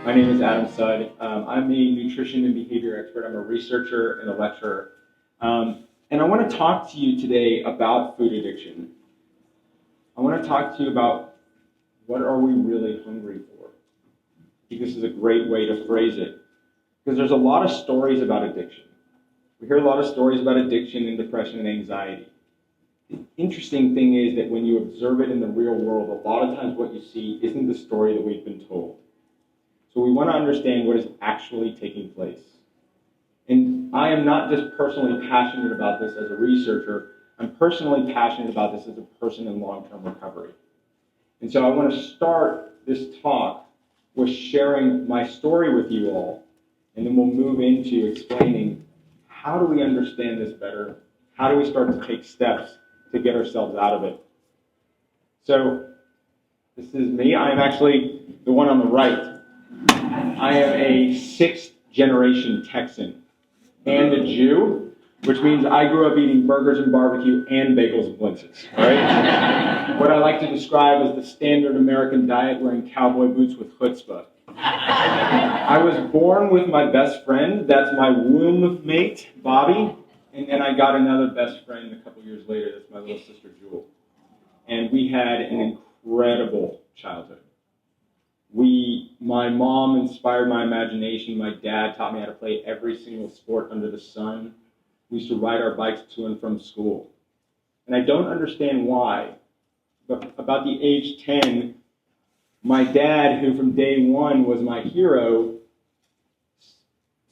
My name is Adam Sudd. I'm a nutrition and behavior expert. I'm a researcher and a lecturer. And I want to talk to you today about food addiction. I want to talk to you about what are we really hungry for? I think this is a great way to phrase it. Because there's a lot of stories about addiction. We hear a lot of stories about addiction and depression and anxiety. The interesting thing is that when you observe it in the real world, a lot of times what you see isn't the story that we've been told. So we want to understand what is actually taking place. And I am not just personally passionate about this as a researcher, I'm personally passionate about this as a person in long-term recovery. And so I want to start this talk with sharing my story with you all, and then we'll move into explaining how do we understand this better, how do we start to take steps to get ourselves out of it. So this is me. I am actually the one on the right. I am a sixth-generation Texan and a Jew, which means I grew up eating burgers and barbecue and bagels and blintzes. All right? What I like to describe as the standard American diet, wearing cowboy boots with chutzpah. I was born with my best friend. That's my womb mate, Bobby. And then I got another best friend a couple years later. That's my little sister, Jewel. And we had an incredible childhood. My mom inspired my imagination. My dad taught me how to play every single sport under the sun. We used to ride our bikes to and from school. And I don't understand why, but about the age 10, my dad, who from day one was my hero,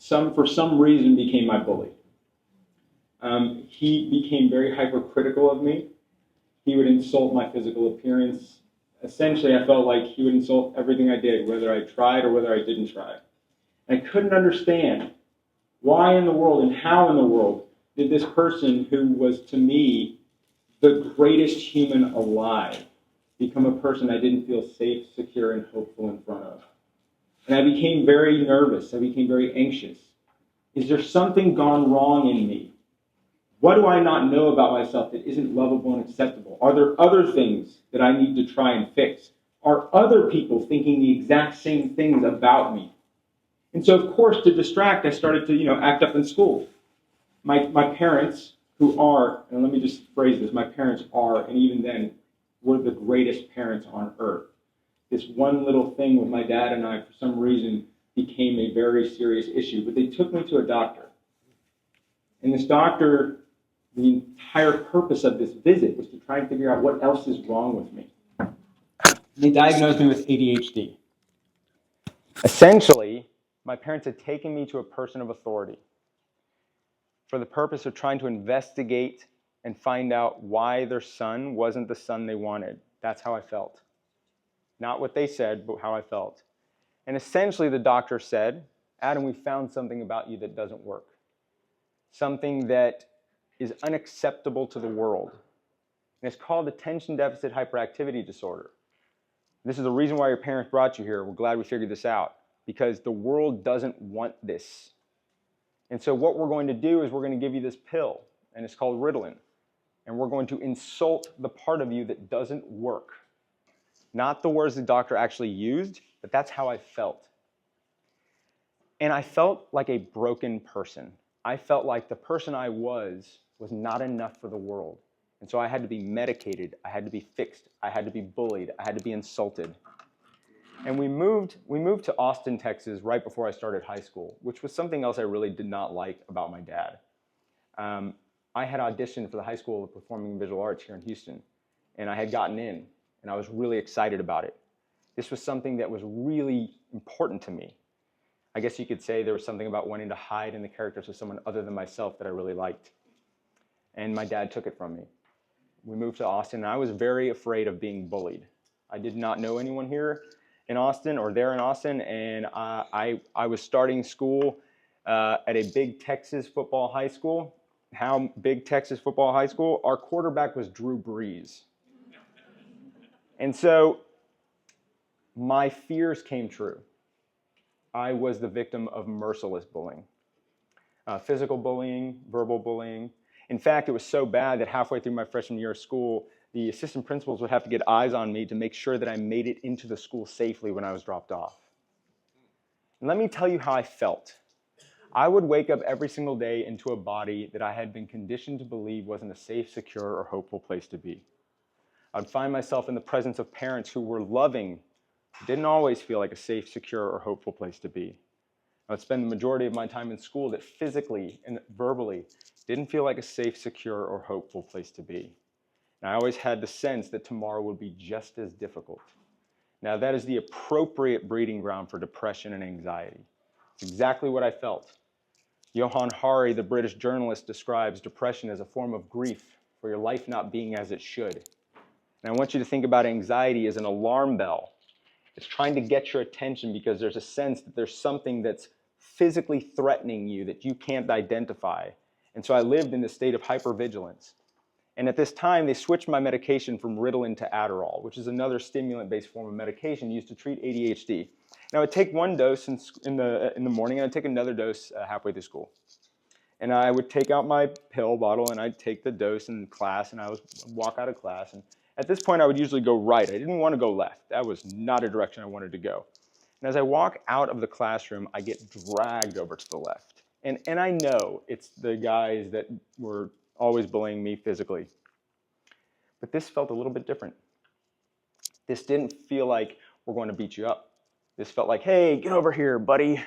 for some reason became my bully. He became very hypercritical of me. He would insult my physical appearance. Essentially, I felt like he would insult everything I did, whether I tried or whether I didn't try. And I couldn't understand why in the world and how in the world did this person who was to me the greatest human alive become a person I didn't feel safe, secure, and hopeful in front of. And I became very nervous. I became very anxious. Is there something gone wrong in me? What do I not know about myself that isn't lovable and acceptable? Are there other things that I need to try and fix? Are other people thinking the exact same things about me? And so, of course, to distract, I started to, act up in school. My parents, who are, and let me just phrase this, my parents are, and even then, were the greatest parents on earth. This one little thing with my dad and I, for some reason, became a very serious issue. But they took me to a doctor. And this doctor, the entire purpose of this visit was to try and figure out what else is wrong with me. They diagnosed me with ADHD. Essentially, my parents had taken me to a person of authority for the purpose of trying to investigate and find out why their son wasn't the son they wanted. That's how I felt. Not what they said, but how I felt. And essentially, the doctor said, Adam, we found something about you that doesn't work. Something that is unacceptable to the world. And it's called attention deficit hyperactivity disorder. This is the reason why your parents brought you here. We're glad we figured this out, because the world doesn't want this. And so what we're going to do is we're going to give you this pill, and it's called Ritalin. And we're going to insult the part of you that doesn't work. Not the words the doctor actually used, but that's how I felt. And I felt like a broken person. I felt like the person I was not enough for the world. And so I had to be medicated, I had to be fixed, I had to be bullied, I had to be insulted. And we moved to Austin, Texas right before I started high school, which was something else I really did not like about my dad. I had auditioned for the High School of Performing and Visual Arts here in Houston, and I had gotten in, and I was really excited about it. This was something that was really important to me. I guess you could say there was something about wanting to hide in the characters of someone other than myself that I really liked. And my dad took it from me. We moved to Austin, and I was very afraid of being bullied. I did not know anyone here in Austin or there in Austin, and I was starting school at a big Texas football high school. How big Texas football high school? Our quarterback was Drew Brees. And so my fears came true. I was the victim of merciless bullying. Physical bullying, verbal bullying. In fact, it was so bad that halfway through my freshman year of school, the assistant principals would have to get eyes on me to make sure that I made it into the school safely when I was dropped off. And let me tell you how I felt. I would wake up every single day into a body that I had been conditioned to believe wasn't a safe, secure, or hopeful place to be. I'd find myself in the presence of parents who were loving, didn't always feel like a safe, secure, or hopeful place to be. I would spend the majority of my time in school that physically and verbally didn't feel like a safe, secure, or hopeful place to be. And I always had the sense that tomorrow would be just as difficult. Now, that is the appropriate breeding ground for depression and anxiety. It's exactly what I felt. Johann Hari, the British journalist, describes depression as a form of grief for your life not being as it should. And I want you to think about anxiety as an alarm bell. It's trying to get your attention because there's a sense that there's something that's physically threatening you that you can't identify. And so I lived in this state of hypervigilance. And at this time, they switched my medication from Ritalin to Adderall, which is another stimulant-based form of medication used to treat ADHD. Now, I would take one dose in the morning, and I'd take another dose halfway through school. And I would take out my pill bottle, and I'd take the dose in class, and I would walk out of class. And at this point, I would usually go right. I didn't want to go left. That was not a direction I wanted to go. And as I walk out of the classroom, I get dragged over to the left. And I know it's the guys that were always bullying me physically. But this felt a little bit different. This didn't feel like we're going to beat you up. This felt like, hey, get over here, buddy.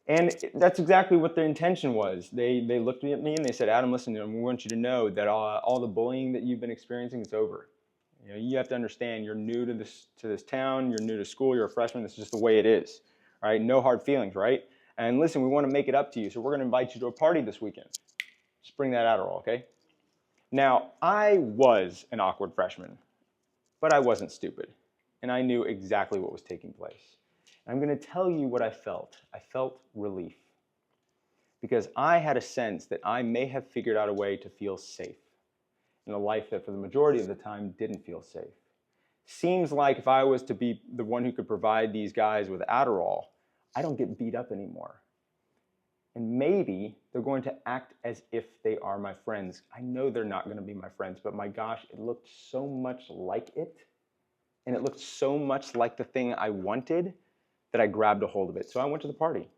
And that's exactly what the intention was. They looked at me and they said, Adam, listen, we want you to know that all the bullying that you've been experiencing is over. You know, you have to understand you're new to this town, you're new to school, you're a freshman, this is just the way it is. All right, no hard feelings, right? And listen, we want to make it up to you, so we're going to invite you to a party this weekend. Just bring that Adderall, okay? Now, I was an awkward freshman, but I wasn't stupid, and I knew exactly what was taking place. And I'm going to tell you what I felt. I felt relief, because I had a sense that I may have figured out a way to feel safe in a life that for the majority of the time didn't feel safe. Seems like if I was to be the one who could provide these guys with Adderall, I don't get beat up anymore. And maybe they're going to act as if they are my friends. I know they're not going to be my friends, but my gosh, it looked so much like it. And it looked so much like the thing I wanted that I grabbed a hold of it. So I went to the party.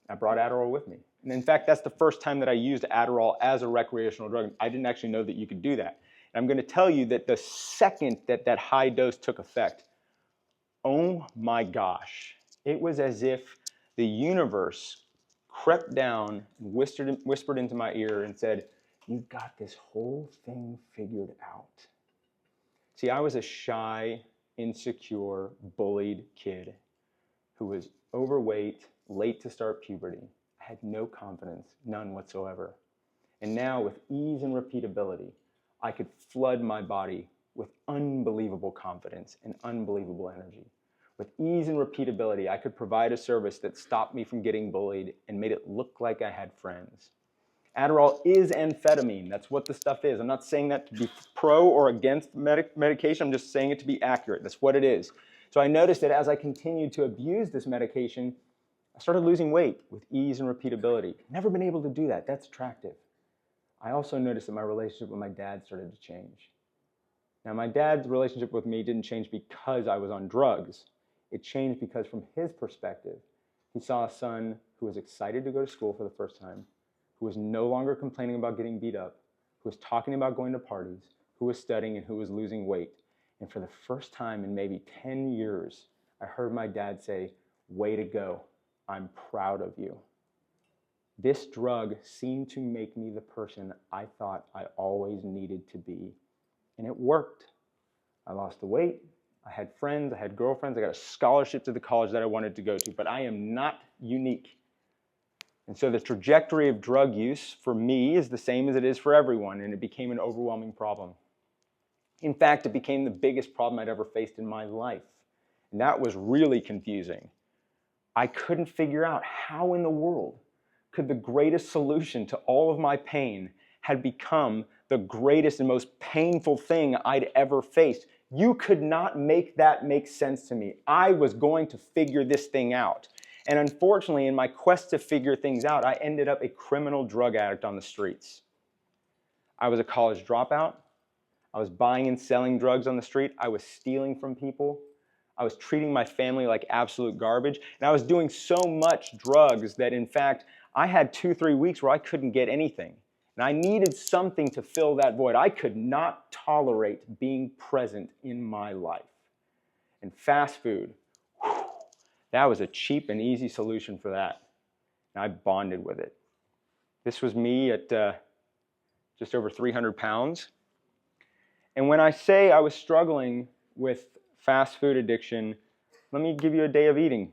I brought Adderall with me. And in fact, that's the first time that I used Adderall as a recreational drug. I didn't actually know that you could do that. And I'm going to tell you that the second that that high dose took effect, oh my gosh, it was as if the universe crept down and whispered into my ear and said, you've got this whole thing figured out. See, I was a shy, insecure, bullied kid who was overweight, late to start puberty. I had no confidence, none whatsoever. And now with ease and repeatability, I could flood my body with unbelievable confidence and unbelievable energy. With ease and repeatability, I could provide a service that stopped me from getting bullied and made it look like I had friends. Adderall is amphetamine. That's what the stuff is. I'm not saying that to be pro or against medication. I'm just saying it to be accurate. That's what it is. So I noticed that as I continued to abuse this medication, I started losing weight with ease and repeatability. Never been able to do that. That's attractive. I also noticed that my relationship with my dad started to change. Now, my dad's relationship with me didn't change because I was on drugs. It changed because from his perspective, he saw a son who was excited to go to school for the first time, who was no longer complaining about getting beat up, who was talking about going to parties, who was studying, and who was losing weight. And for the first time in maybe 10 years, I heard my dad say, way to go, I'm proud of you. This drug seemed to make me the person I thought I always needed to be. And it worked. I lost the weight. I had friends, I had girlfriends, I got a scholarship to the college that I wanted to go to, but I am not unique. And so the trajectory of drug use for me is the same as it is for everyone, and it became an overwhelming problem. In fact, it became the biggest problem I'd ever faced in my life. And that was really confusing. I couldn't figure out how in the world could the greatest solution to all of my pain had become the greatest and most painful thing I'd ever faced. You could not make that make sense to me. I was going to figure this thing out. And unfortunately, in my quest to figure things out, I ended up a criminal drug addict on the streets. I was a college dropout. I was buying and selling drugs on the street. I was stealing from people. I was treating my family like absolute garbage. And I was doing so much drugs that, in fact, I had 2-3 weeks where I couldn't get anything. And I needed something to fill that void. I could not tolerate being present in my life. And fast food, whew, that was a cheap and easy solution for that. And I bonded with it. This was me at just over 300 pounds. And when I say I was struggling with fast food addiction, let me give you a day of eating.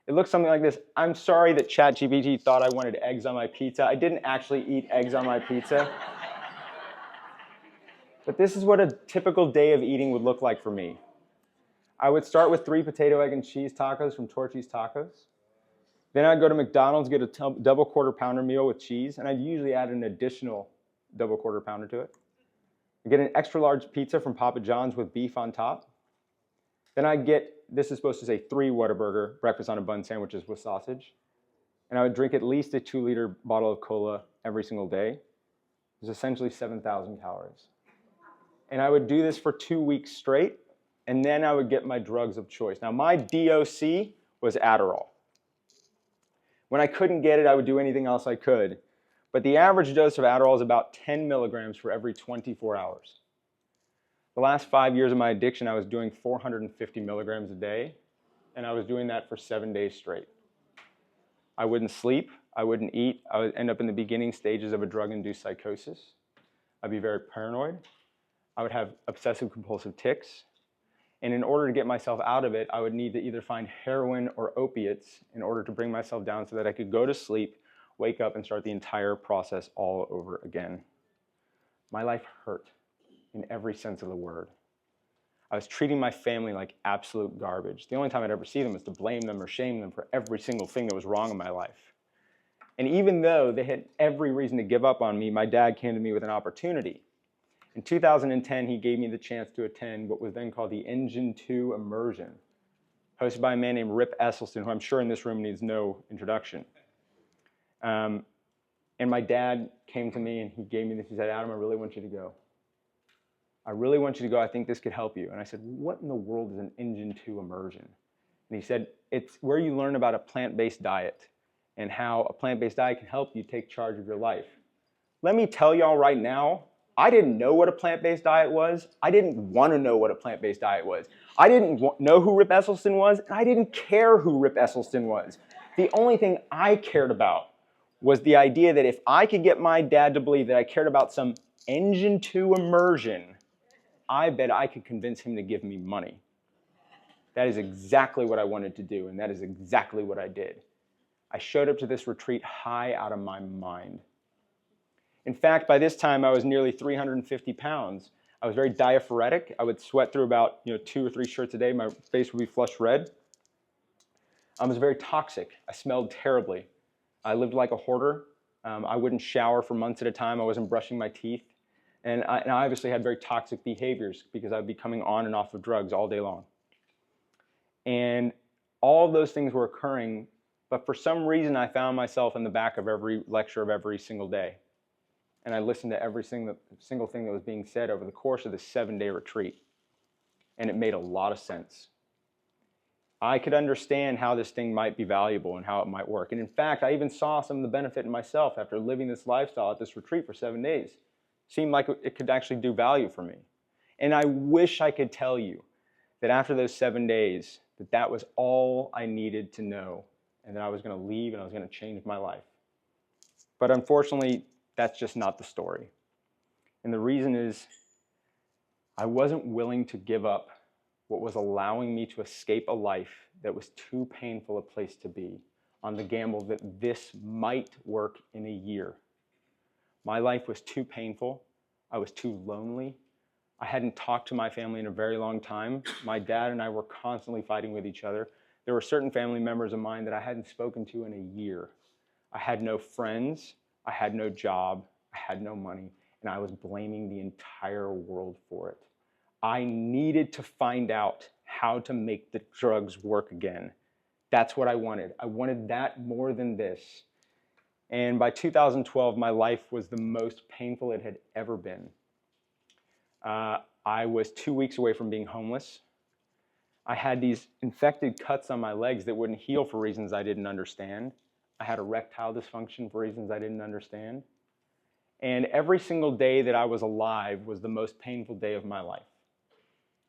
It looks something like this. I'm sorry that ChatGPT thought I wanted eggs on my pizza. I didn't actually eat eggs on my pizza. But this is what a typical day of eating would look like for me. I would start with 3 potato, egg, and cheese tacos from Torchy's Tacos. Then I'd go to McDonald's, get a double quarter pounder meal with cheese, and I'd usually add an additional double quarter pounder to it. I'd get an extra large pizza from Papa John's with beef on top. Then I'd get, this is supposed to say 3 Whataburger breakfast on a bun sandwiches with sausage. And I would drink at least a 2-liter bottle of cola every single day. It was essentially 7,000 calories. And I would do this for 2 weeks straight, and then I would get my drugs of choice. Now, my DOC was Adderall. When I couldn't get it, I would do anything else I could. But the average dose of Adderall is about 10 milligrams for every 24 hours. The last 5 years of my addiction, I was doing 450 milligrams a day, and I was doing that for 7 days straight. I wouldn't sleep, I wouldn't eat, I would end up in the beginning stages of a drug-induced psychosis. I'd be very paranoid. I would have obsessive-compulsive tics. And in order to get myself out of it, I would need to either find heroin or opiates in order to bring myself down so that I could go to sleep, wake up, and start the entire process all over again. My life hurt in every sense of the word. I was treating my family like absolute garbage. The only time I'd ever see them was to blame them or shame them for every single thing that was wrong in my life. And even though they had every reason to give up on me, my dad came to me with an opportunity. In 2010, he gave me the chance to attend what was then called the Engine 2 Immersion, hosted by a man named Rip Esselstyn, who I'm sure in this room needs no introduction. And my dad came to me and he gave me this. He said, Adam, I really want you to go. I really want you to go. I think this could help you. And I said, what in the world is an Engine 2 Immersion? And he said, it's where you learn about a plant-based diet and how a plant-based diet can help you take charge of your life. Let me tell y'all right now, I didn't know what a plant-based diet was. I didn't want to know what a plant-based diet was. I didn't know who Rip Esselstyn was, and I didn't care who Rip Esselstyn was. The only thing I cared about was the idea that if I could get my dad to believe that I cared about some Engine 2 immersion, I bet I could convince him to give me money. That is exactly what I wanted to do, and that is exactly what I did. I showed up to this retreat high out of my mind. In fact, by this time, I was nearly 350 pounds. I was very diaphoretic. I would sweat through about 2 or 3 shirts a day. My face would be flushed red. I was very toxic. I smelled terribly. I lived like a hoarder. I wouldn't shower for months at a time. I wasn't brushing my teeth. And I obviously had very toxic behaviors because I'd be coming on and off of drugs all day long. And all of those things were occurring, but for some reason I found myself in the back of every lecture of every single day. And I listened to every single thing that was being said over the course of this 7-day retreat. And it made a lot of sense. I could understand how this thing might be valuable and how it might work. And in fact, I even saw some of the benefit in myself after living this lifestyle at this retreat for 7 days. Seemed like it could actually do value for me. And I wish I could tell you that after those 7 days, that was all I needed to know, and that I was going to leave and I was going to change my life. But unfortunately, that's just not the story. And the reason is I wasn't willing to give up what was allowing me to escape a life that was too painful a place to be on the gamble that this might work in a year. My life was too painful. I was too lonely. I hadn't talked to my family in a very long time. My dad and I were constantly fighting with each other. There were certain family members of mine that I hadn't spoken to in a year. I had no friends. I had no job. I had no money. And I was blaming the entire world for it. I needed to find out how to make the drugs work again. That's what I wanted. I wanted that more than this. And by 2012, my life was the most painful it had ever been. I was 2 weeks away from being homeless. I had these infected cuts on my legs that wouldn't heal for reasons I didn't understand. I had erectile dysfunction for reasons I didn't understand. And every single day that I was alive was the most painful day of my life.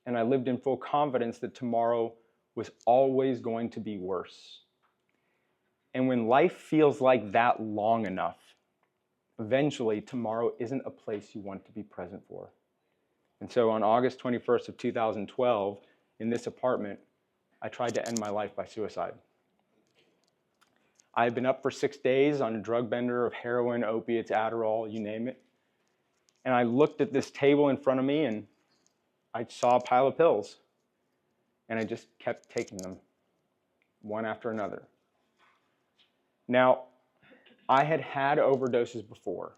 And I lived in full confidence that tomorrow was always going to be worse. And when life feels like that long enough, eventually tomorrow isn't a place you want to be present for. And so on August 21st of 2012, in this apartment, I tried to end my life by suicide. I had been up for 6 days on a drug bender of heroin, opiates, Adderall, you name it. And I looked at this table in front of me and I saw a pile of pills. And I just kept taking them, one after another. Now, I had had overdoses before,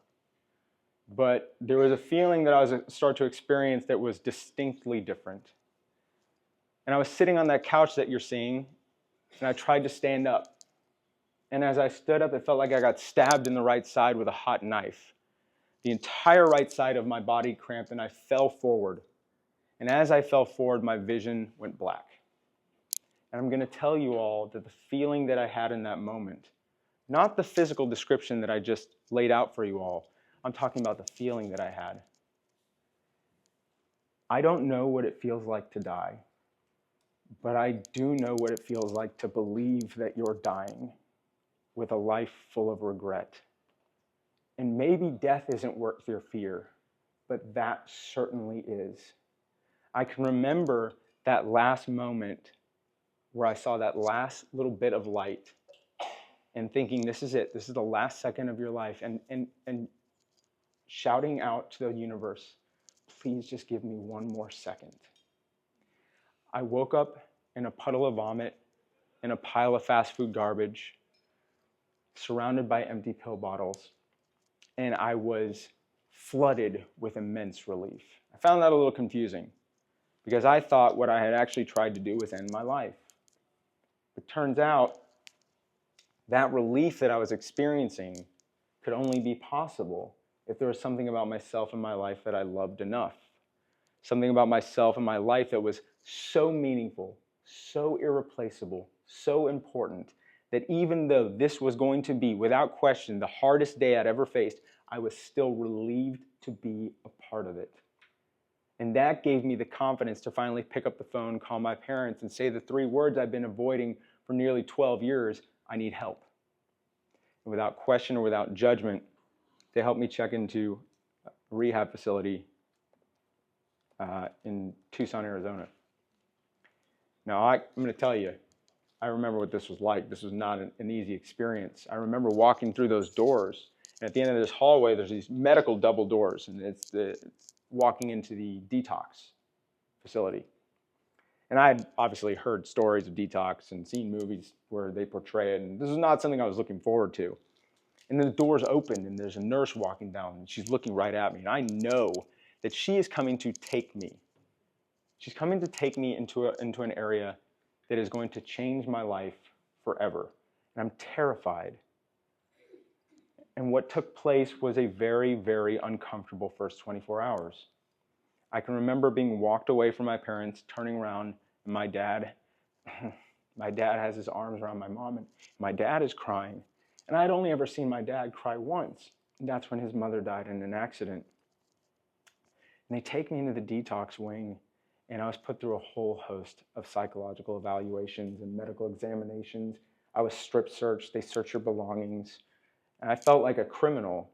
but there was a feeling that I was starting to experience that was distinctly different. And I was sitting on that couch that you're seeing, and I tried to stand up. And as I stood up, it felt like I got stabbed in the right side with a hot knife. The entire right side of my body cramped, and I fell forward. And as I fell forward, my vision went black. And I'm going to tell you all that the feeling that I had in that moment, not the physical description that I just laid out for you all, I'm talking about the feeling that I had. I don't know what it feels like to die, but I do know what it feels like to believe that you're dying with a life full of regret. And maybe death isn't worth your fear, but that certainly is. I can remember that last moment where I saw that last little bit of light and thinking, this is it, this is the last second of your life, and shouting out to the universe, please just give me one more second. I woke up in a puddle of vomit, in a pile of fast food garbage, surrounded by empty pill bottles, and I was flooded with immense relief. I found that a little confusing because I thought what I had actually tried to do was end my life. It turns out that relief that I was experiencing could only be possible if there was something about myself and my life that I loved enough. Something about myself and my life that was so meaningful, so irreplaceable, so important, that even though this was going to be, without question, the hardest day I'd ever faced, I was still relieved to be a part of it. And that gave me the confidence to finally pick up the phone, call my parents, and say the 3 words I've been avoiding for nearly 12 years, I need help. And without question or without judgment, they helped me check into a rehab facility in Tucson, Arizona. Now, I'm going to tell you, I remember what this was like. This was not an easy experience. I remember walking through those doors, and at the end of this hallway, there's these medical double doors, and it's walking into the detox facility. And I had obviously heard stories of detox and seen movies where they portray it, and this is not something I was looking forward to. And then the doors open, and there's a nurse walking down, and she's looking right at me, and I know that she is coming to take me. She's coming to take me into an area that is going to change my life forever. And I'm terrified. And what took place was a very, very uncomfortable first 24 hours. I can remember being walked away from my parents, turning around, and my dad has his arms around my mom, and my dad is crying. And I had only ever seen my dad cry once, and that's when his mother died in an accident. And they take me into the detox wing, and I was put through a whole host of psychological evaluations and medical examinations. I was strip searched. They search your belongings. And I felt like a criminal.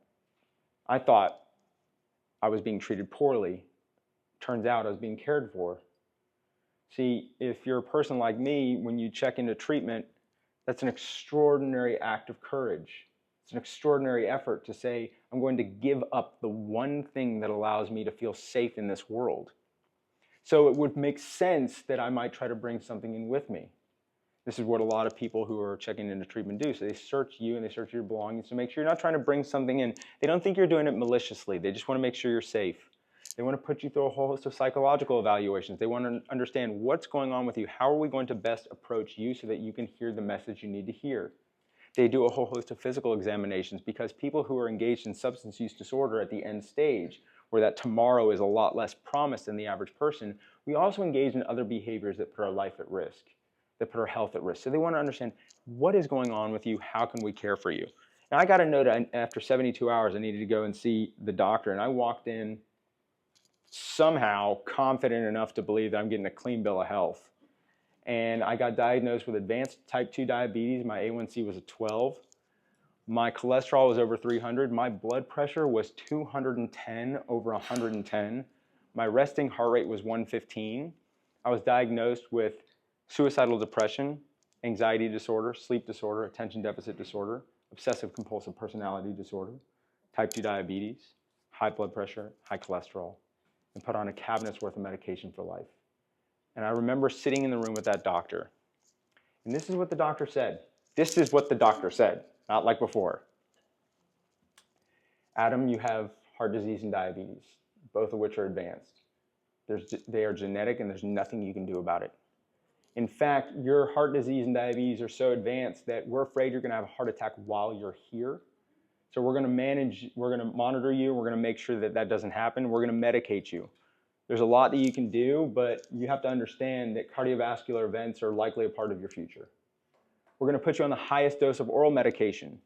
I thought I was being treated poorly. Turns out I was being cared for. See, if you're a person like me, when you check into treatment, that's an extraordinary act of courage. It's an extraordinary effort to say, I'm going to give up the one thing that allows me to feel safe in this world. So it would make sense that I might try to bring something in with me. This is what a lot of people who are checking into treatment do. So they search you and they search your belongings to make sure you're not trying to bring something in. They don't think you're doing it maliciously. They just want to make sure you're safe. They want to put you through a whole host of psychological evaluations. They want to understand what's going on with you. How are we going to best approach you so that you can hear the message you need to hear? They do a whole host of physical examinations because people who are engaged in substance use disorder at the end stage, where that tomorrow is a lot less promised than the average person, we also engage in other behaviors that put our life at risk, that put our health at risk. So they want to understand, what is going on with you? How can we care for you? And I got a note after 72 hours, I needed to go and see the doctor. And I walked in somehow confident enough to believe that I'm getting a clean bill of health. And I got diagnosed with advanced type 2 diabetes. My A1C was a 12. My cholesterol was over 300. My blood pressure was 210 over 110. My resting heart rate was 115. I was diagnosed with suicidal depression, anxiety disorder, sleep disorder, attention deficit disorder, obsessive compulsive personality disorder, type 2 diabetes, high blood pressure, high cholesterol, and put on a cabinet's worth of medication for life. And I remember sitting in the room with that doctor. And this is what the doctor said. This is what the doctor said, not like before. Adam, you have heart disease and diabetes, both of which are advanced. They are genetic and there's nothing you can do about it. In fact, your heart disease and diabetes are so advanced that we're afraid you're going to have a heart attack while you're here. So we're going to monitor you, we're going to make sure that that doesn't happen, we're going to medicate you. There's a lot that you can do, but you have to understand that cardiovascular events are likely a part of your future. We're going to put you on the highest dose of oral medication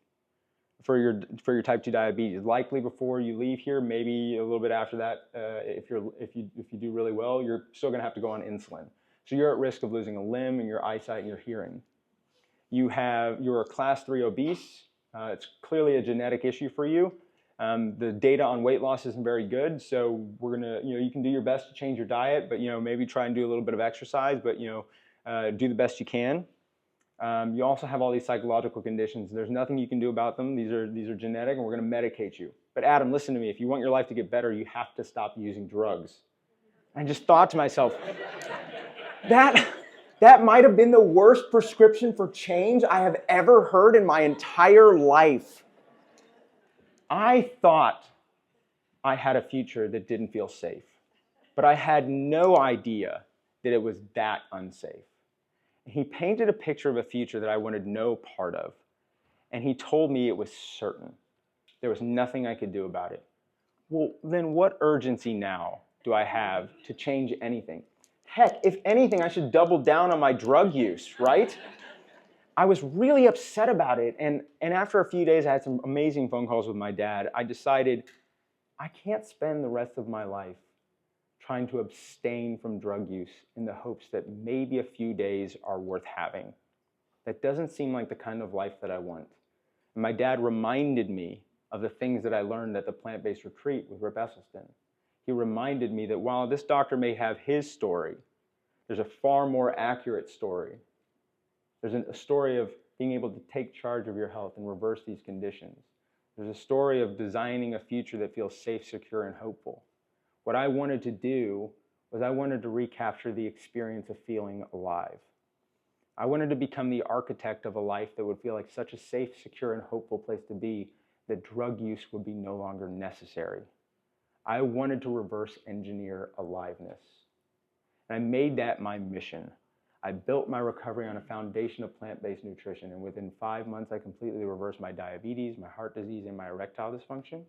for your type 2 diabetes. Likely before you leave here, maybe a little bit after that, if you do really well, you're still going to have to go on insulin. So you're at risk of losing a limb and your eyesight and your hearing. You're a class 3 obese. It's clearly a genetic issue for you. The data on weight loss isn't very good, so we're gonna, you can do your best to change your diet, but maybe try and do a little bit of exercise, but do the best you can. You also have all these psychological conditions. There's nothing you can do about them. These are genetic, and we're going to medicate you. But Adam, listen to me. If you want your life to get better, you have to stop using drugs. I just thought to myself, that might have been the worst prescription for change I have ever heard in my entire life. I thought I had a future that didn't feel safe, but I had no idea that it was that unsafe. He painted a picture of a future that I wanted no part of, and he told me it was certain. There was nothing I could do about it. Well, then what urgency now do I have to change anything? Heck, if anything, I should double down on my drug use, right? I was really upset about it, and after a few days, I had some amazing phone calls with my dad. I decided I can't spend the rest of my life trying to abstain from drug use in the hopes that maybe a few days are worth having. That doesn't seem like the kind of life that I want. And my dad reminded me of the things that I learned at the plant-based retreat with Rip Esselstyn. He reminded me that while this doctor may have his story, there's a far more accurate story. There's a story of being able to take charge of your health and reverse these conditions. There's a story of designing a future that feels safe, secure, and hopeful. What I wanted to do was I wanted to recapture the experience of feeling alive. I wanted to become the architect of a life that would feel like such a safe, secure, and hopeful place to be that drug use would be no longer necessary. I wanted to reverse engineer aliveness. And I made that my mission. I built my recovery on a foundation of plant-based nutrition, and within 5 months, I completely reversed my diabetes, my heart disease, and my erectile dysfunction.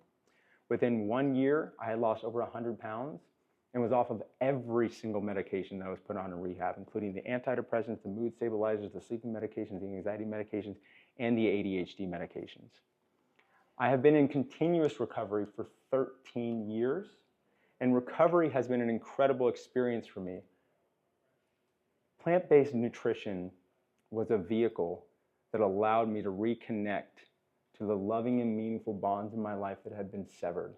Within 1 year, I had lost over 100 pounds and was off of every single medication that I was put on in rehab, including the antidepressants, the mood stabilizers, the sleeping medications, the anxiety medications, and the ADHD medications. I have been in continuous recovery for 13 years, and recovery has been an incredible experience for me. Plant-based nutrition was a vehicle that allowed me to reconnect to the loving and meaningful bonds in my life that had been severed.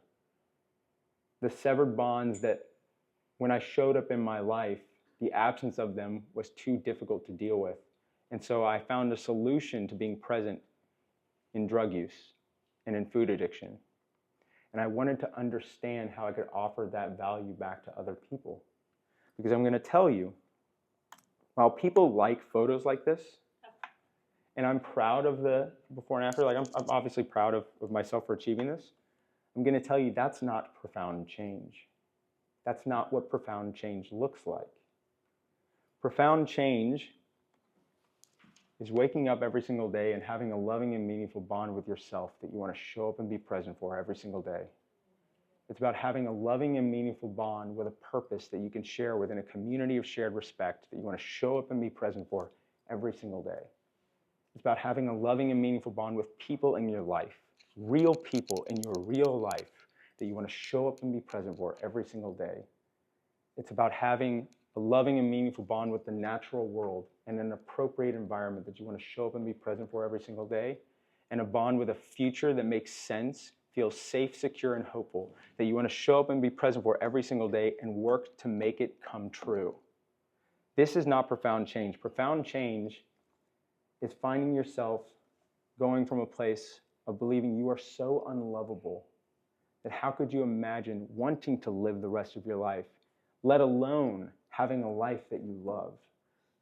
The severed bonds that when I showed up in my life, the absence of them was too difficult to deal with. And so I found a solution to being present in drug use and in food addiction. And I wanted to understand how I could offer that value back to other people. Because I'm going to tell you, while people like photos like this, and I'm proud of the before and after, like I'm obviously proud of myself for achieving this, I'm going to tell you that's not profound change. That's not what profound change looks like. Profound change is waking up every single day and having a loving and meaningful bond with yourself that you want to show up and be present for every single day. It's about having a loving and meaningful bond with a purpose that you can share within a community of shared respect that you want to show up and be present for every single day. It's about having a loving and meaningful bond with people in your life, real people in your real life that you want to show up and be present for every single day. It's about having a loving and meaningful bond with the natural world and an appropriate environment that you want to show up and be present for every single day, and a bond with a future that makes sense, feels safe, secure, and hopeful, that you want to show up and be present for every single day and work to make it come true. This is not profound change. Profound change is finding yourself going from a place of believing you are so unlovable that how could you imagine wanting to live the rest of your life, let alone having a life that you love,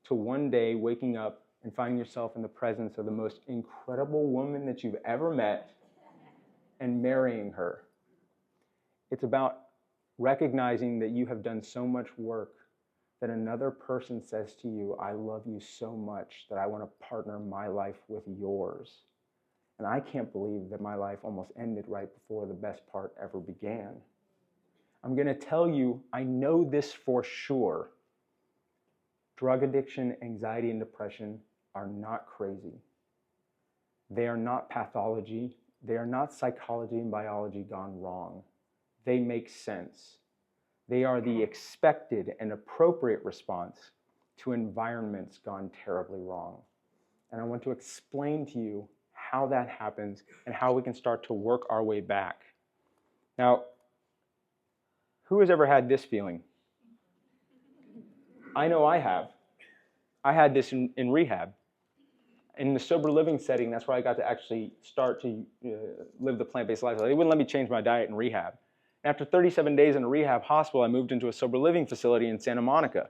to one day waking up and finding yourself in the presence of the most incredible woman that you've ever met and marrying her. It's about recognizing that you have done so much work that another person says to you, I love you so much that I want to partner my life with yours. And I can't believe that my life almost ended right before the best part ever began. I'm going to tell you, I know this for sure. Drug addiction, anxiety, and depression are not crazy. They are not pathology. They are not psychology and biology gone wrong. They make sense. They are the expected and appropriate response to environments gone terribly wrong. And I want to explain to you how that happens and how we can start to work our way back. Now, who has ever had this feeling? I know I have. I had this in rehab. In the sober living setting, that's where I got to actually start to live the plant-based lifestyle. They wouldn't let me change my diet in rehab. After 37 days in a rehab hospital, I moved into a sober living facility in Santa Monica.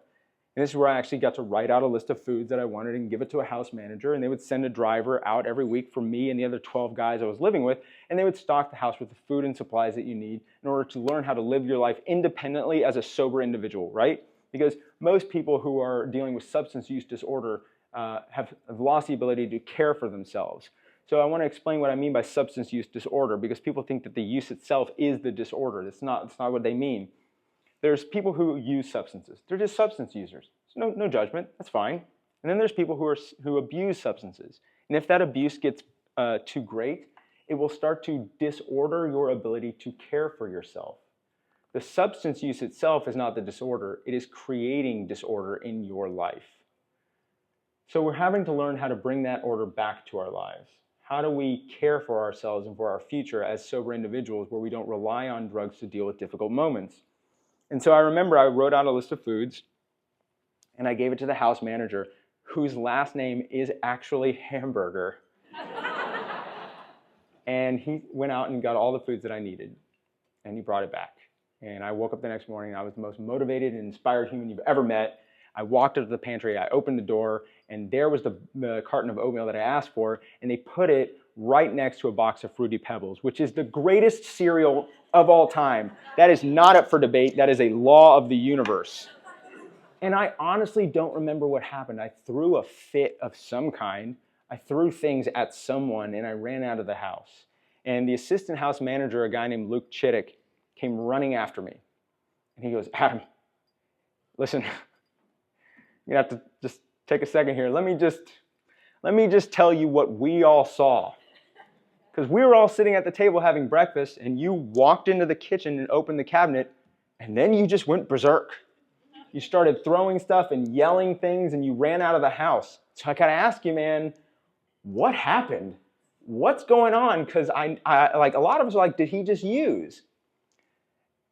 And this is where I actually got to write out a list of foods that I wanted and give it to a house manager, and they would send a driver out every week for me and the other 12 guys I was living with, and they would stock the house with the food and supplies that you need in order to learn how to live your life independently as a sober individual, right? Because most people who are dealing with substance use disorder have lost the ability to care for themselves. So I want to explain what I mean by substance use disorder, because people think that the use itself is the disorder. That's not what they mean. There's people who use substances. They're just substance users. So no judgment. That's fine. And then there's people who abuse substances. And if that abuse gets too great, it will start to disorder your ability to care for yourself. The substance use itself is not the disorder. It is creating disorder in your life. So we're having to learn how to bring that order back to our lives. How do we care for ourselves and for our future as sober individuals where we don't rely on drugs to deal with difficult moments? And so I remember I wrote out a list of foods and I gave it to the house manager, whose last name is actually Hamburger. And he went out and got all the foods that I needed, and he brought it back. And I woke up the next morning, and I was the most motivated and inspired human you've ever met. I walked up to the pantry, I opened the door, and there was the carton of oatmeal that I asked for, and they put it right next to a box of Fruity Pebbles, which is the greatest cereal of all time. That is not up for debate. That is a law of the universe. And I honestly don't remember what happened. I threw a fit of some kind. I threw things at someone, and I ran out of the house. And the assistant house manager, a guy named Luke Chittick, came running after me. And he goes, Adam, listen, you have to just take a second here. Let me just tell you what we all saw. Because we were all sitting at the table having breakfast, and you walked into the kitchen and opened the cabinet, and then you just went berserk. You started throwing stuff and yelling things, and you ran out of the house. So I gotta ask you, man, what happened? What's going on? Because I like a lot of us are like, did he just use?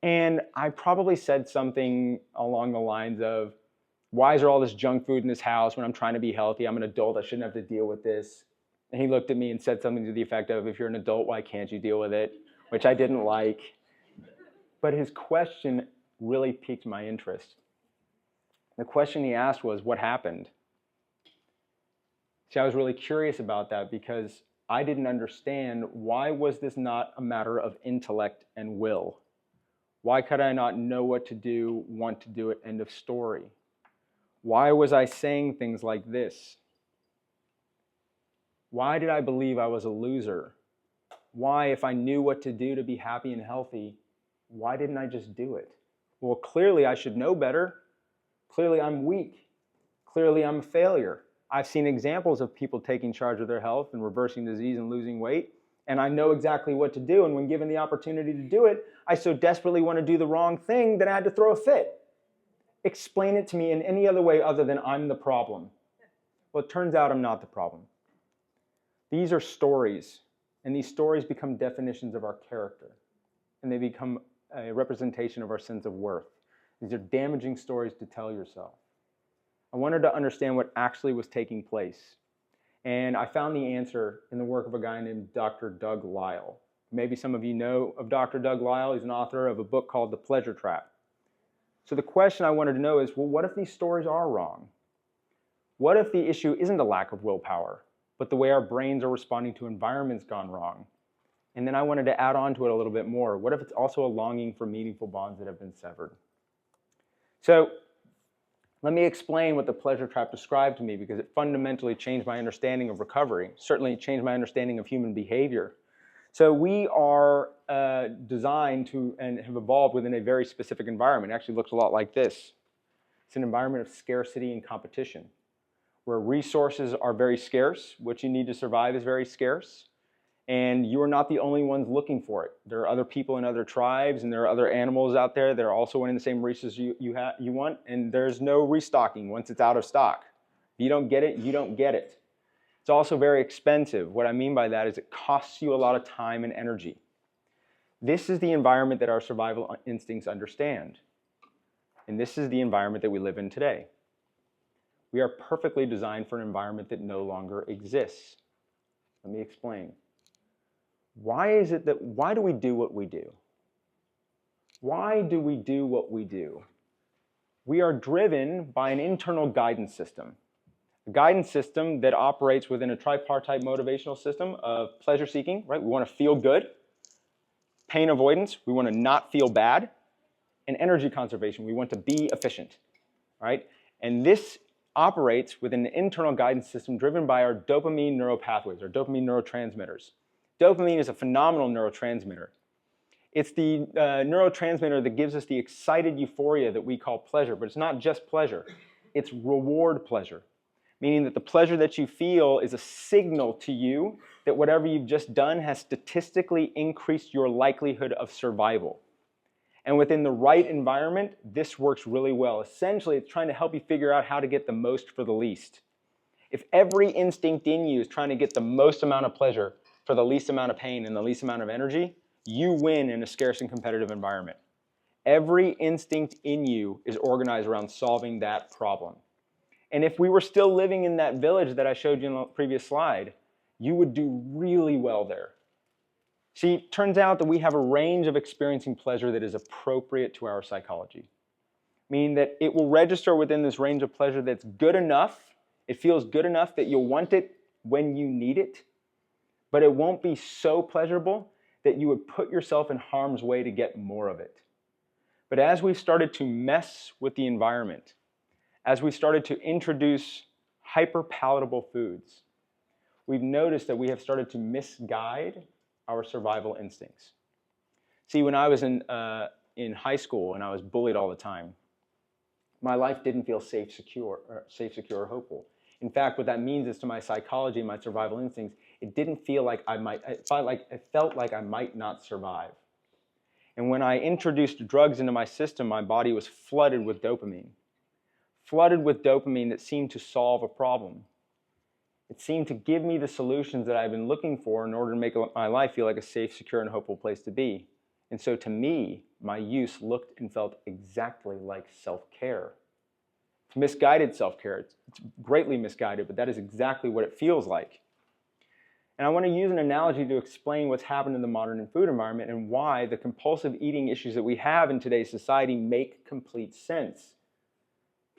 And I probably said something along the lines of, why is there all this junk food in this house when I'm trying to be healthy? I'm an adult, I shouldn't have to deal with this. And he looked at me and said something to the effect of, if you're an adult, why can't you deal with it? Which I didn't like. But his question really piqued my interest. The question he asked was, what happened? See, I was really curious about that because I didn't understand, why was this not a matter of intellect and will? Why could I not know what to do, want to do it, end of story? Why was I saying things like this? Why did I believe I was a loser? Why, if I knew what to do to be happy and healthy, Why didn't I just do it? Well, clearly I should know better. Clearly I'm weak. Clearly I'm a failure. I've seen examples of people taking charge of their health and reversing disease and losing weight, and I know exactly what to do, and when given the opportunity to do it, I so desperately want to do the wrong thing that I had to throw a fit. Explain it to me in any other way other than I'm the problem. Well, it turns out I'm not the problem. These are stories, and these stories become definitions of our character, and they become a representation of our sense of worth. These are damaging stories to tell yourself. I wanted to understand what actually was taking place, and I found the answer in the work of a guy named Dr. Doug Lisle. Maybe some of you know of Dr. Doug Lisle. He's an author of a book called The Pleasure Trap. So the question I wanted to know is, well, what if these stories are wrong? What if the issue isn't a lack of willpower, but the way our brains are responding to environments gone wrong? And then I wanted to add on to it a little bit more. What if it's also a longing for meaningful bonds that have been severed? So let me explain what the pleasure trap described to me, because it fundamentally changed my understanding of recovery, certainly changed my understanding of human behavior. So we are designed to and have evolved within a very specific environment. It actually looks a lot like this. It's an environment of scarcity and competition, where resources are very scarce. What you need to survive is very scarce. And you are not the only ones looking for it. There are other people in other tribes, and there are other animals out there that are also wanting the same resources you want, and there's no restocking once it's out of stock. If you don't get it, you don't get it. It's also very expensive. What I mean by that is it costs you a lot of time and energy. This is the environment that our survival instincts understand. And this is the environment that we live in today. We are perfectly designed for an environment that no longer exists. Let me explain. Why do we do what we do? Why do we do what we do? We are driven by an internal guidance system. A guidance system that operates within a tripartite motivational system of pleasure seeking, right? We want to feel good. Pain avoidance, we want to not feel bad. And energy conservation, we want to be efficient, right? And this operates within an internal guidance system driven by our dopamine neuropathways, our dopamine neurotransmitters. Dopamine is a phenomenal neurotransmitter. It's the neurotransmitter that gives us the excited euphoria that we call pleasure, but it's not just pleasure. It's reward pleasure, meaning that the pleasure that you feel is a signal to you that whatever you've just done has statistically increased your likelihood of survival. And within the right environment, this works really well. Essentially, it's trying to help you figure out how to get the most for the least. If every instinct in you is trying to get the most amount of pleasure for the least amount of pain and the least amount of energy, you win in a scarce and competitive environment. Every instinct in you is organized around solving that problem. And if we were still living in that village that I showed you in the previous slide, you would do really well there. See, it turns out that we have a range of experiencing pleasure that is appropriate to our psychology, meaning that it will register within this range of pleasure that's good enough, it feels good enough that you'll want it when you need it, but it won't be so pleasurable that you would put yourself in harm's way to get more of it. But as we've started to mess with the environment, as we started to introduce hyper-palatable foods, we've noticed that we have started to misguide our survival instincts. See, when I was in high school and I was bullied all the time, my life didn't feel safe, secure, or hopeful. In fact, what that means is to my psychology and my survival instincts, it didn't feel like it felt like I might not survive. And when I introduced drugs into my system, my body was flooded with dopamine that seemed to solve a problem. It seemed to give me the solutions that I've been looking for in order to make my life feel like a safe, secure, and hopeful place to be. And so to me, my use looked and felt exactly like self-care. It's misguided self-care. It's greatly misguided, but that is exactly what it feels like. And I want to use an analogy to explain what's happened in the modern food environment and why the compulsive eating issues that we have in today's society make complete sense.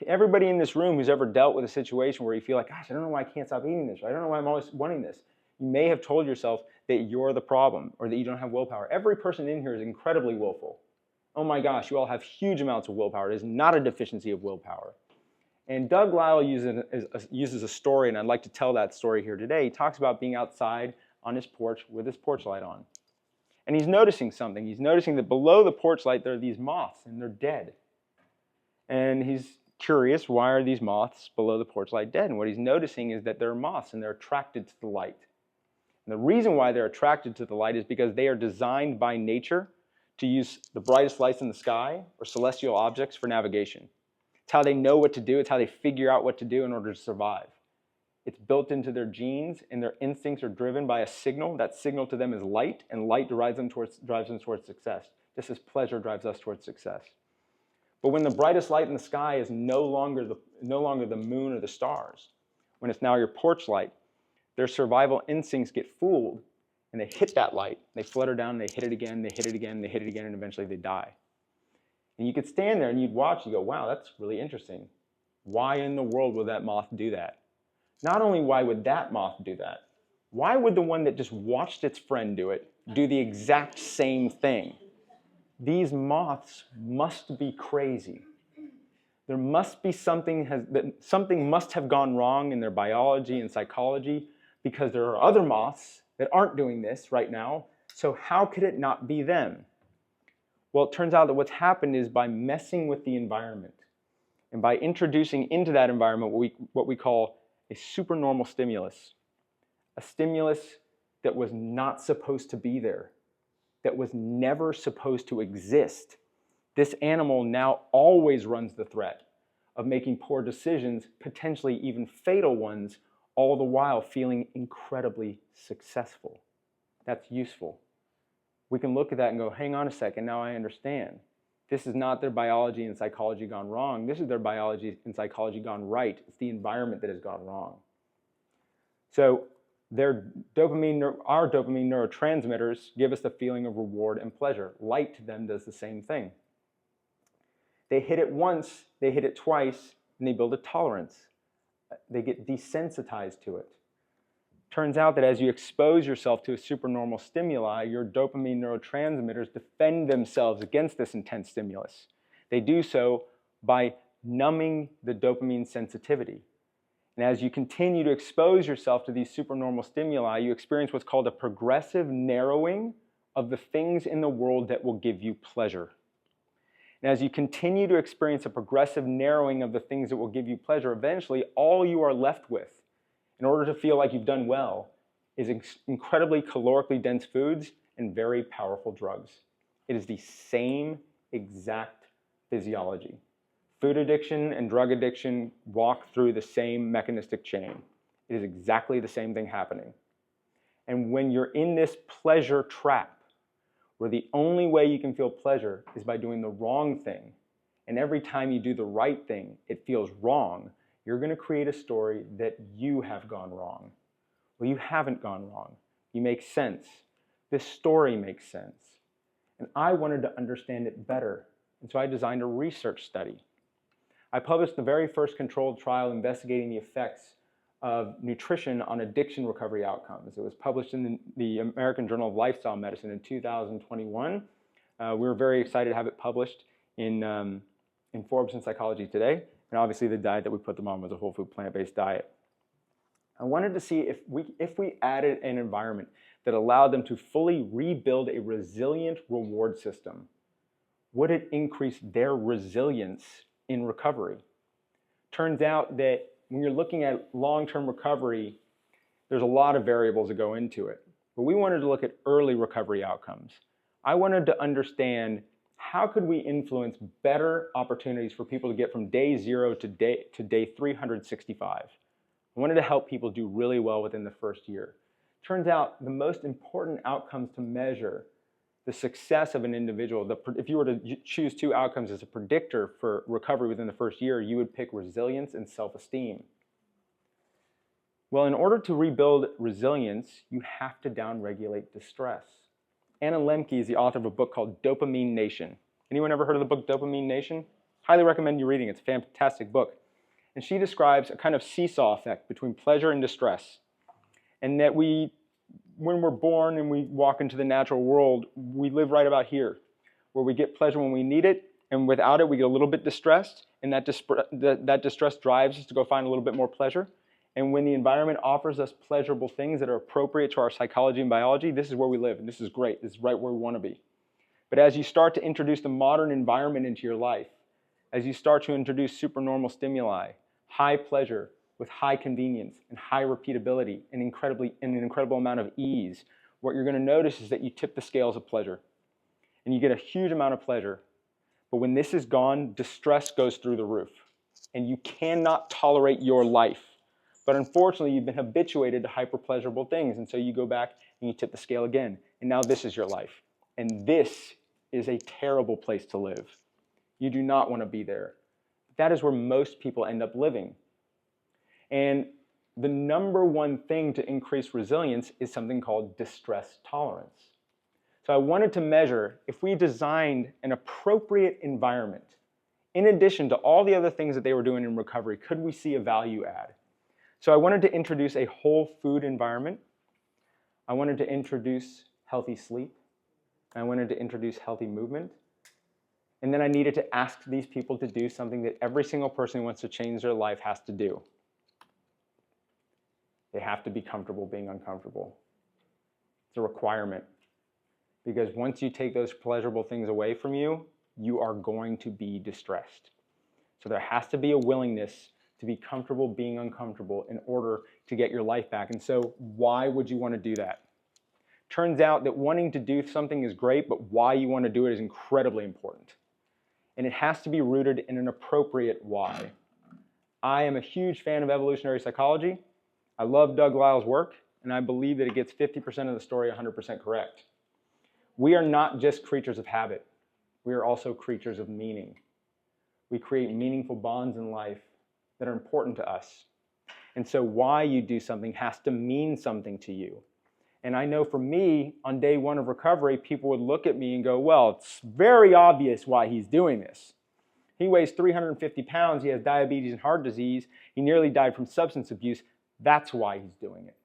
Everybody in this room who's ever dealt with a situation where you feel like, gosh, I don't know why I can't stop eating this, or I don't know why I'm always wanting this. You may have told yourself that you're the problem or that you don't have willpower. Every person in here is incredibly willful. Oh my gosh, you all have huge amounts of willpower. It is not a deficiency of willpower. And Doug Lisle uses a story, and I'd like to tell that story here today. He talks about being outside on his porch with his porch light on. And he's noticing something. He's noticing that below the porch light there are these moths, and they're dead. And he's curious, why are these moths below the porch light dead? And what he's noticing is that they're moths, and they're attracted to the light. And the reason why they're attracted to the light is because they are designed by nature to use the brightest lights in the sky or celestial objects for navigation. It's how they know what to do. It's how they figure out what to do in order to survive. It's built into their genes, and their instincts are driven by a signal. That signal to them is light, and light drives them towards success, just as pleasure drives us towards success. But when the brightest light in the sky is no longer the moon or the stars, when it's now your porch light, their survival instincts get fooled, and they hit that light. They flutter down, they hit it again, they hit it again, they hit it again, and eventually they die. And you could stand there and you'd watch, you go, wow, that's really interesting. Why in the world would that moth do that? Not only why would that moth do that, why would the one that just watched its friend do it do the exact same thing? These moths must be crazy. There must be something must have gone wrong in their biology and psychology, because there are other moths that aren't doing this right now, so how could it not be them? Well, it turns out that what's happened is by messing with the environment and by introducing into that environment what we call a supernormal stimulus, a stimulus that was not supposed to be there, that was never supposed to exist. This animal now always runs the threat of making poor decisions, potentially even fatal ones, all the while feeling incredibly successful. That's useful. We can look at that and go, hang on a second, now I understand. This is not their biology and psychology gone wrong. This is their biology and psychology gone right. It's the environment that has gone wrong. So our dopamine neurotransmitters give us the feeling of reward and pleasure. Light to them does the same thing. They hit it once, they hit it twice, and they build a tolerance. They get desensitized to it. Turns out that as you expose yourself to a supernormal stimuli, your dopamine neurotransmitters defend themselves against this intense stimulus. They do so by numbing the dopamine sensitivity. And as you continue to expose yourself to these supernormal stimuli, you experience what's called a progressive narrowing of the things in the world that will give you pleasure. And as you continue to experience a progressive narrowing of the things that will give you pleasure, eventually all you are left with, in order to feel like you've done well, is incredibly calorically dense foods and very powerful drugs. It is the same exact physiology. Food addiction and drug addiction walk through the same mechanistic chain. It is exactly the same thing happening. And when you're in this pleasure trap, where the only way you can feel pleasure is by doing the wrong thing, and every time you do the right thing, it feels wrong, you're going to create a story that you have gone wrong. Well, you haven't gone wrong. You make sense. This story makes sense. And I wanted to understand it better, and so I designed a research study. I published the very first controlled trial investigating the effects of nutrition on addiction recovery outcomes. It was published in the American Journal of Lifestyle Medicine in 2021. We were very excited to have it published in Forbes and Psychology Today. And obviously the diet that we put them on was a whole food plant-based diet. I wanted to see if we added an environment that allowed them to fully rebuild a resilient reward system, would it increase their resilience in recovery? Turns out that when you're looking at long-term recovery, there's a lot of variables that go into it. But we wanted to look at early recovery outcomes. I wanted to understand how could we influence better opportunities for people to get from day 0 to day 365. I wanted to help people do really well within the first year. Turns out the most important outcomes to measure the success of an individual, if you were to choose 2 outcomes as a predictor for recovery within the first year, you would pick resilience and self-esteem. Well, in order to rebuild resilience, you have to downregulate distress. Anna Lemke is the author of a book called Dopamine Nation. Anyone ever heard of the book Dopamine Nation? Highly recommend you reading it. It's a fantastic book. And she describes a kind of seesaw effect between pleasure and distress. And that when we're born and we walk into the natural world, we live right about here, where we get pleasure when we need it, and without it, we get a little bit distressed, and that distress drives us to go find a little bit more pleasure. And when the environment offers us pleasurable things that are appropriate to our psychology and biology, this is where we live, and this is great. This is right where we want to be. But as you start to introduce the modern environment into your life, as you start to introduce supernormal stimuli, high pleasure with high convenience and high repeatability and an incredible amount of ease, what you're going to notice is that you tip the scales of pleasure. And you get a huge amount of pleasure. But when this is gone, distress goes through the roof. And you cannot tolerate your life. But unfortunately, you've been habituated to hyper-pleasurable things. And so you go back and you tip the scale again. And now this is your life. And this is a terrible place to live. You do not want to be there. That is where most people end up living. And the number one thing to increase resilience is something called distress tolerance. So I wanted to measure if we designed an appropriate environment, in addition to all the other things that they were doing in recovery, could we see a value add? So I wanted to introduce a whole food environment. I wanted to introduce healthy sleep. I wanted to introduce healthy movement. And then I needed to ask these people to do something that every single person who wants to change their life has to do. They have to be comfortable being uncomfortable. It's a requirement. Because once you take those pleasurable things away from you, you are going to be distressed. So there has to be a willingness to be comfortable being uncomfortable in order to get your life back. And so why would you want to do that? Turns out that wanting to do something is great, but why you want to do it is incredibly important. And it has to be rooted in an appropriate why. I am a huge fan of evolutionary psychology. I love Doug Lisle's work, and I believe that it gets 50% of the story 100% correct. We are not just creatures of habit. We are also creatures of meaning. We create meaningful bonds in life that are important to us. And so why you do something has to mean something to you. And I know for me, on day one of recovery, people would look at me and go, well, it's very obvious why he's doing this. He weighs 350 pounds, he has diabetes and heart disease, he nearly died from substance abuse. That's why he's doing it.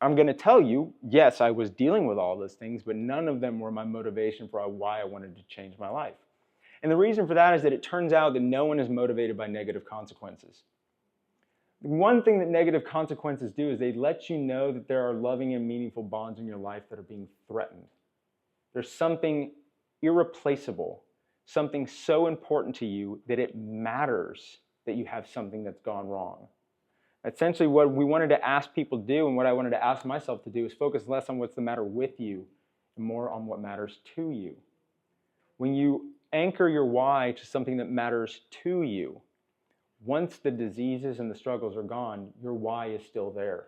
I'm going to tell you, yes, I was dealing with all those things, but none of them were my motivation for why I wanted to change my life. And the reason for that is that it turns out that no one is motivated by negative consequences. One thing that negative consequences do is they let you know that there are loving and meaningful bonds in your life that are being threatened. There's something irreplaceable, something so important to you that it matters that you have something that's gone wrong. Essentially, what we wanted to ask people to do, and what I wanted to ask myself to do, is focus less on what's the matter with you and more on what matters to you. When you anchor your why to something that matters to you, once the diseases and the struggles are gone, your why is still there.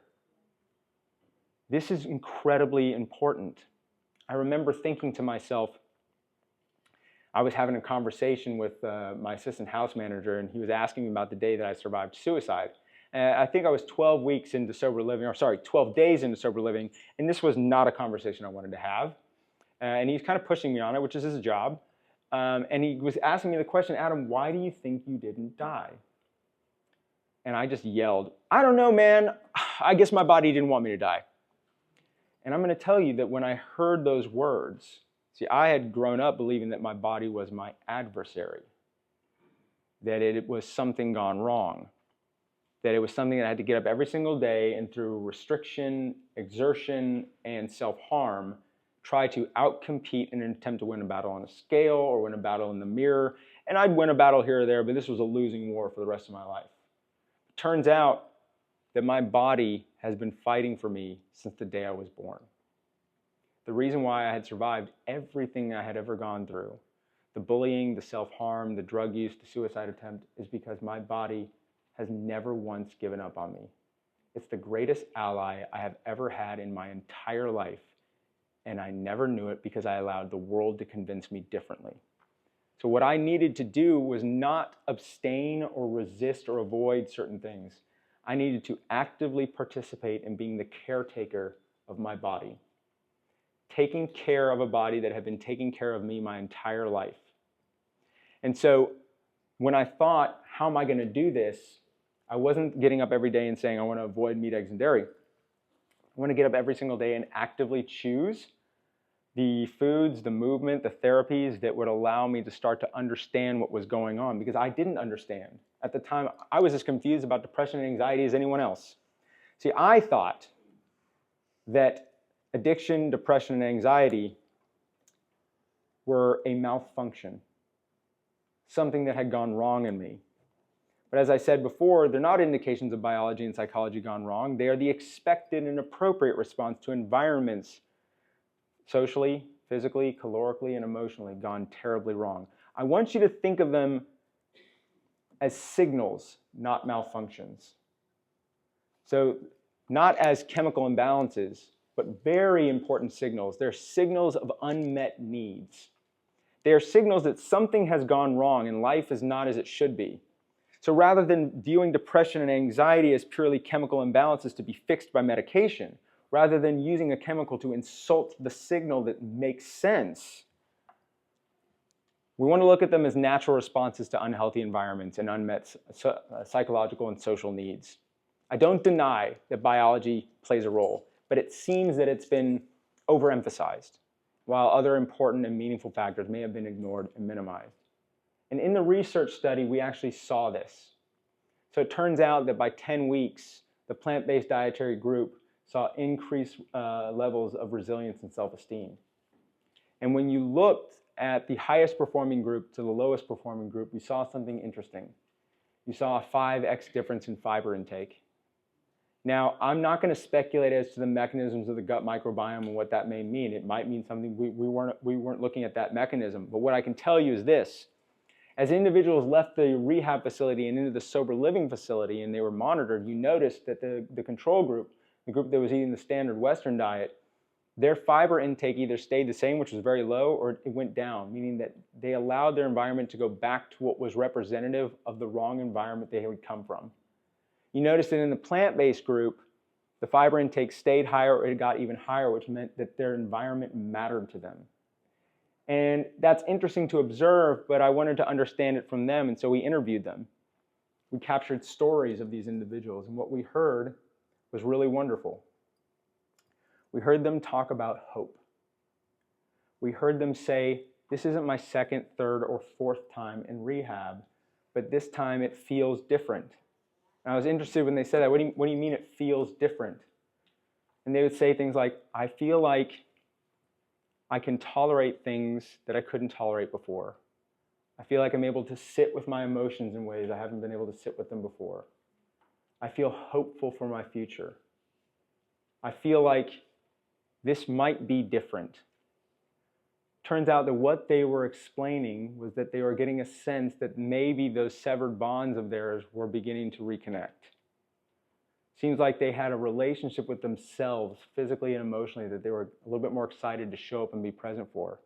This is incredibly important. I remember thinking to myself, I was having a conversation with my assistant house manager, and he was asking me about the day that I survived suicide. I think I was 12 weeks into sober living, 12 days into sober living, and this was not a conversation I wanted to have. And he's kind of pushing me on it, which is his job. And he was asking me the question, Adam, why do you think you didn't die? And I just yelled, I don't know, man. I guess my body didn't want me to die. And I'm going to tell you that when I heard those words, see, I had grown up believing that my body was my adversary, that it was something gone wrong, that it was something that I had to get up every single day and through restriction, exertion, and self-harm, try to outcompete in an attempt to win a battle on a scale or win a battle in the mirror. And I'd win a battle here or there, but this was a losing war for the rest of my life. It turns out that my body has been fighting for me since the day I was born. The reason why I had survived everything I had ever gone through, the bullying, the self-harm, the drug use, the suicide attempt, is because my body has never once given up on me. It's the greatest ally I have ever had in my entire life, and I never knew it because I allowed the world to convince me differently. So what I needed to do was not abstain or resist or avoid certain things. I needed to actively participate in being the caretaker of my body, taking care of a body that had been taking care of me my entire life. And so when I thought, how am I going to do this? I wasn't getting up every day and saying, I want to avoid meat, eggs, and dairy. I want to get up every single day and actively choose the foods, the movement, the therapies that would allow me to start to understand what was going on, because I didn't understand. At the time, I was as confused about depression and anxiety as anyone else. See, I thought that addiction, depression, and anxiety were a malfunction, something that had gone wrong in me. But as I said before, they're not indications of biology and psychology gone wrong. They are the expected and appropriate response to environments socially, physically, calorically, and emotionally gone terribly wrong. I want you to think of them as signals, not malfunctions. So not as chemical imbalances, but very important signals. They're signals of unmet needs. They are signals that something has gone wrong and life is not as it should be. So rather than viewing depression and anxiety as purely chemical imbalances to be fixed by medication, rather than using a chemical to insult the signal that makes sense, we want to look at them as natural responses to unhealthy environments and unmet psychological and social needs. I don't deny that biology plays a role, but it seems that it's been overemphasized, while other important and meaningful factors may have been ignored and minimized. And in the research study, we actually saw this. So it turns out that by 10 weeks, the plant-based dietary group saw increased levels of resilience and self-esteem. And when you looked at the highest performing group to the lowest performing group, you saw something interesting. You saw a 5x difference in fiber intake. Now, I'm not going to speculate as to the mechanisms of the gut microbiome and what that may mean. It might mean something we weren't looking at that mechanism. But what I can tell you is this. As individuals left the rehab facility and into the sober living facility and they were monitored, you noticed that the control group, the group that was eating the standard Western diet, their fiber intake either stayed the same, which was very low, or it went down, meaning that they allowed their environment to go back to what was representative of the wrong environment they had come from. You noticed that in the plant-based group, the fiber intake stayed higher or it got even higher, which meant that their environment mattered to them. And that's interesting to observe, but I wanted to understand it from them, and so we interviewed them. We captured stories of these individuals, and what we heard was really wonderful. We heard them talk about hope. We heard them say, this isn't my second, third, or fourth time in rehab, but this time it feels different. And I was interested when they said that. What do you mean it feels different? And they would say things like, I feel like I can tolerate things that I couldn't tolerate before. I feel like I'm able to sit with my emotions in ways I haven't been able to sit with them before. I feel hopeful for my future. I feel like this might be different. Turns out that what they were explaining was that they were getting a sense that maybe those severed bonds of theirs were beginning to reconnect. Seems like they had a relationship with themselves, physically and emotionally, that they were a little bit more excited to show up and be present for.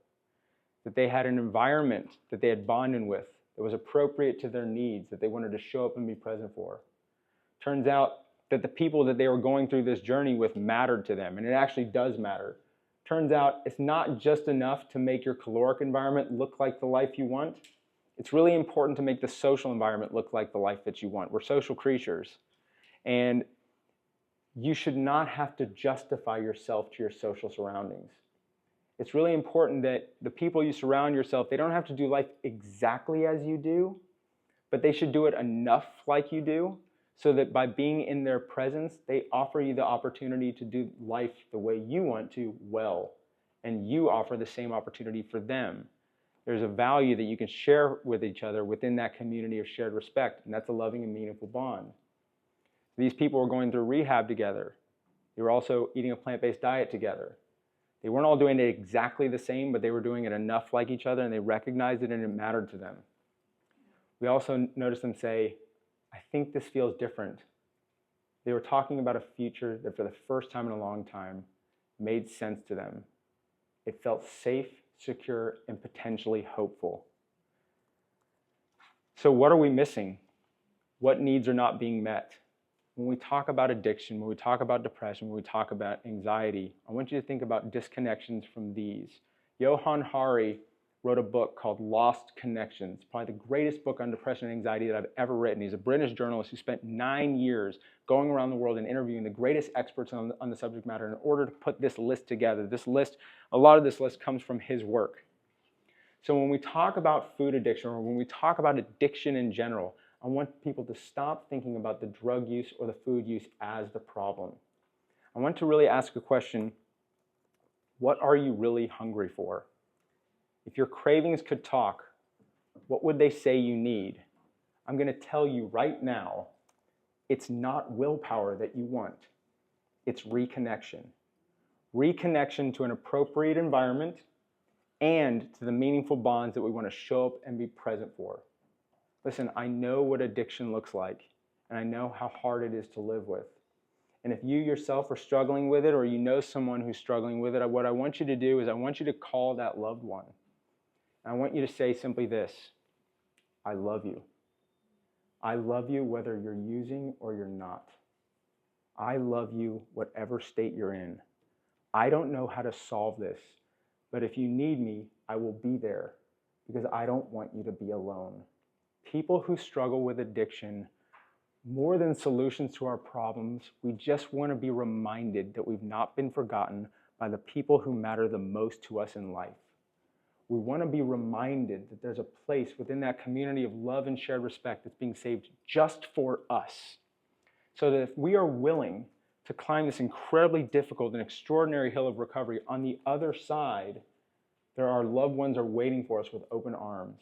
That they had an environment that they had bonded with that was appropriate to their needs, that they wanted to show up and be present for. Turns out that the people that they were going through this journey with mattered to them, and it actually does matter. Turns out it's not just enough to make your caloric environment look like the life you want. It's really important to make the social environment look like the life that you want. We're social creatures. And you should not have to justify yourself to your social surroundings. It's really important that the people you surround yourself, they don't have to do life exactly as you do, but they should do it enough like you do, so that by being in their presence, they offer you the opportunity to do life the way you want to well, and you offer the same opportunity for them. There's a value that you can share with each other within that community of shared respect, and that's a loving and meaningful bond. These people were going through rehab together. They were also eating a plant-based diet together. They weren't all doing it exactly the same, but they were doing it enough like each other, and they recognized it and it mattered to them. We also noticed them say, I think this feels different. They were talking about a future that for the first time in a long time made sense to them. It felt safe, secure, and potentially hopeful. So what are we missing? What needs are not being met? When we talk about addiction, when we talk about depression, when we talk about anxiety, I want you to think about disconnections from these. Johann Hari wrote a book called Lost Connections, probably the greatest book on depression and anxiety that I've ever written. He's a British journalist who spent 9 years going around the world and interviewing the greatest experts on the subject matter in order to put this list together. This list, a lot of this list comes from his work. So when we talk about food addiction, or when we talk about addiction in general, I want people to stop thinking about the drug use or the food use as the problem. I want to really ask a question: what are you really hungry for? If your cravings could talk, what would they say you need? I'm going to tell you right now, it's not willpower that you want. It's reconnection. Reconnection to an appropriate environment and to the meaningful bonds that we want to show up and be present for. Listen, I know what addiction looks like, and I know how hard it is to live with. And if you yourself are struggling with it, or you know someone who's struggling with it, what I want you to do is I want you to call that loved one. And I want you to say simply this: I love you. I love you whether you're using or you're not. I love you whatever state you're in. I don't know how to solve this, but if you need me, I will be there, because I don't want you to be alone. People who struggle with addiction, more than solutions to our problems, we just want to be reminded that we've not been forgotten by the people who matter the most to us in life. We want to be reminded that there's a place within that community of love and shared respect that's being saved just for us. So that if we are willing to climb this incredibly difficult and extraordinary hill of recovery, on the other side, our loved ones are waiting for us with open arms.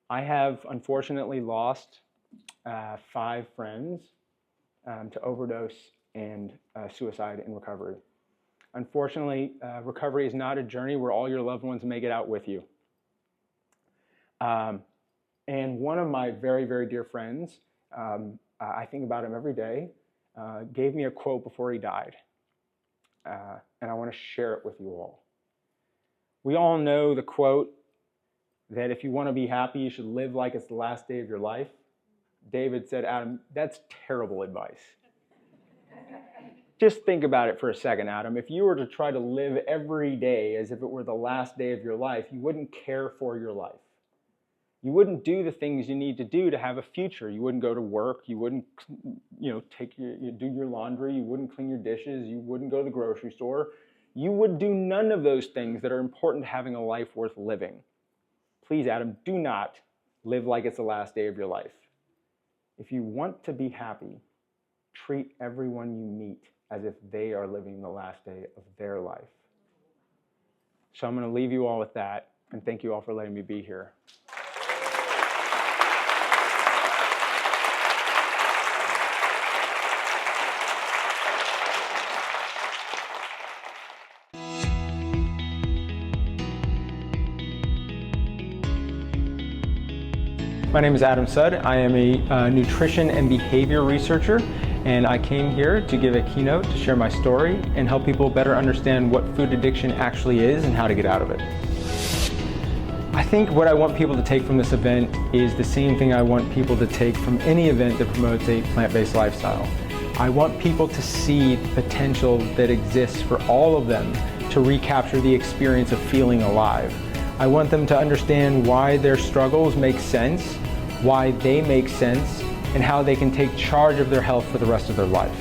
I have unfortunately lost 5 friends to overdose and suicide in recovery. Unfortunately, recovery is not a journey where all your loved ones make it out with you. And one of my very, very dear friends, I think about him every day, gave me a quote before he died. And I want to share it with you all. We all know the quote that if you want to be happy, you should live like it's the last day of your life. David said, Adam, that's terrible advice. Just think about it for a second, Adam. If you were to try to live every day as if it were the last day of your life, you wouldn't care for your life. You wouldn't do the things you need to do to have a future. You wouldn't go to work. You wouldn't, do your laundry. You wouldn't clean your dishes. You wouldn't go to the grocery store. You would do none of those things that are important to having a life worth living. Please, Adam, do not live like it's the last day of your life. If you want to be happy, treat everyone you meet as if they are living the last day of their life. So I'm going to leave you all with that, and thank you all for letting me be here. My name is Adam Sudd. I am a nutrition and behavior researcher, and I came here to give a keynote to share my story and help people better understand what food addiction actually is and how to get out of it. I think what I want people to take from this event is the same thing I want people to take from any event that promotes a plant-based lifestyle. I want people to see the potential that exists for all of them to recapture the experience of feeling alive. I want them to understand why their struggles make sense, why they make sense, and how they can take charge of their health for the rest of their life.